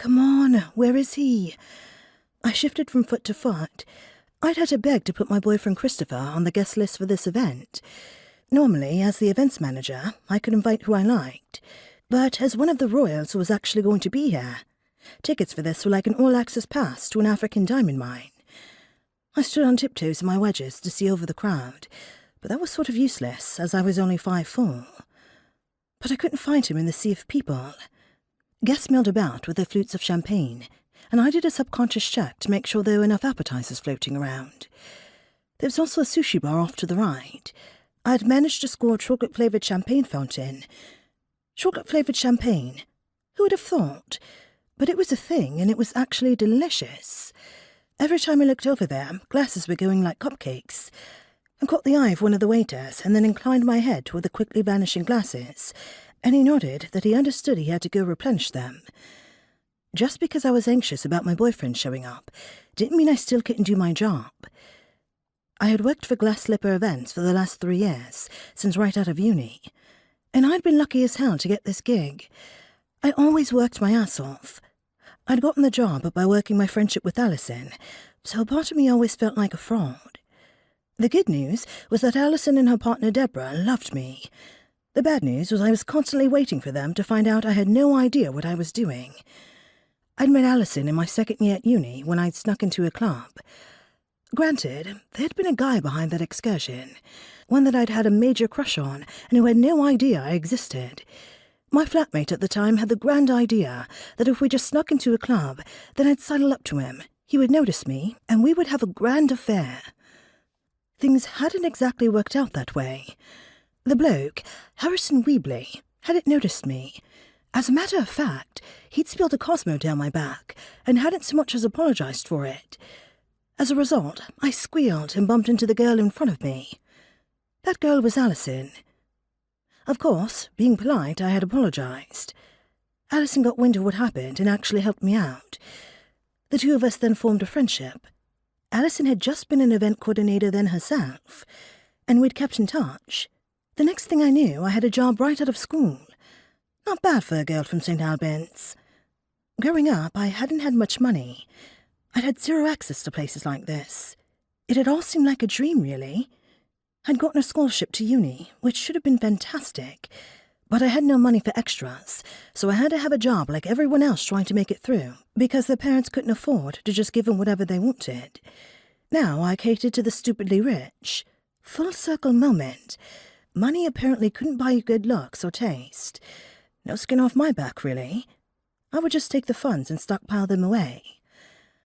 Come on, where is he? I shifted from foot to foot. I'd had to beg to put my boyfriend Christopher on the guest list for this event. Normally, as the events manager, I could invite who I liked. But as one of the royals was actually going to be here, tickets for this were like an all-access pass to an African diamond mine. I stood on tiptoes in my wedges to see over the crowd, but that was sort of useless, as I was only 5'4". But I couldn't find him in the sea of people. Guests milled about with their flutes of champagne, and I did a subconscious check to make sure there were enough appetizers floating around. There was also a sushi bar off to the right. I had managed to score a chocolate-flavoured champagne fountain. Chocolate-flavoured champagne? Who would have thought? But it was a thing, and it was actually delicious. Every time I looked over there, glasses were going like cupcakes. I caught the eye of one of the waiters and then inclined my head toward the quickly vanishing glasses, and he nodded that he understood he had to go replenish them. Just because I was anxious about my boyfriend showing up didn't mean I still couldn't do my job. I had worked for glass slipper events for the last 3 years, since right out of uni, and I'd been lucky as hell to get this gig. I always worked my ass off. I'd gotten the job by working my friendship with Alison, so part of me always felt like a fraud. The good news was that Alison and her partner Deborah loved me. The bad news was I was constantly waiting for them to find out I had no idea what I was doing. I'd met Alison in my second year at uni when I'd snuck into a club. Granted, there had been a guy behind that excursion, one that I'd had a major crush on and who had no idea I existed. My flatmate at the time had the grand idea that if we just snuck into a club, then I'd sidle up to him, he would notice me, and we would have a grand affair. Things hadn't exactly worked out that way. The bloke, Harrison Weebley, hadn't noticed me. As a matter of fact, he'd spilled a Cosmo down my back and hadn't so much as apologized for it. As a result, I squealed and bumped into the girl in front of me. That girl was Alison. Of course, being polite, I had apologized. Alison got wind of what happened and actually helped me out. The two of us then formed a friendship. Alison had just been an event coordinator then herself, and we'd kept in touch. The next thing I knew, I had a job right out of school. Not bad for a girl from St. Albans. Growing up, I hadn't had much money. I'd had zero access to places like this. It had all seemed like a dream, really. I'd gotten a scholarship to uni, which should have been fantastic, but I had no money for extras, so I had to have a job like everyone else trying to make it through, because their parents couldn't afford to just give them whatever they wanted. Now I catered to the stupidly rich. Full circle moment. Money apparently couldn't buy you good looks or taste. No skin off my back, really. I would just take the funds and stockpile them away.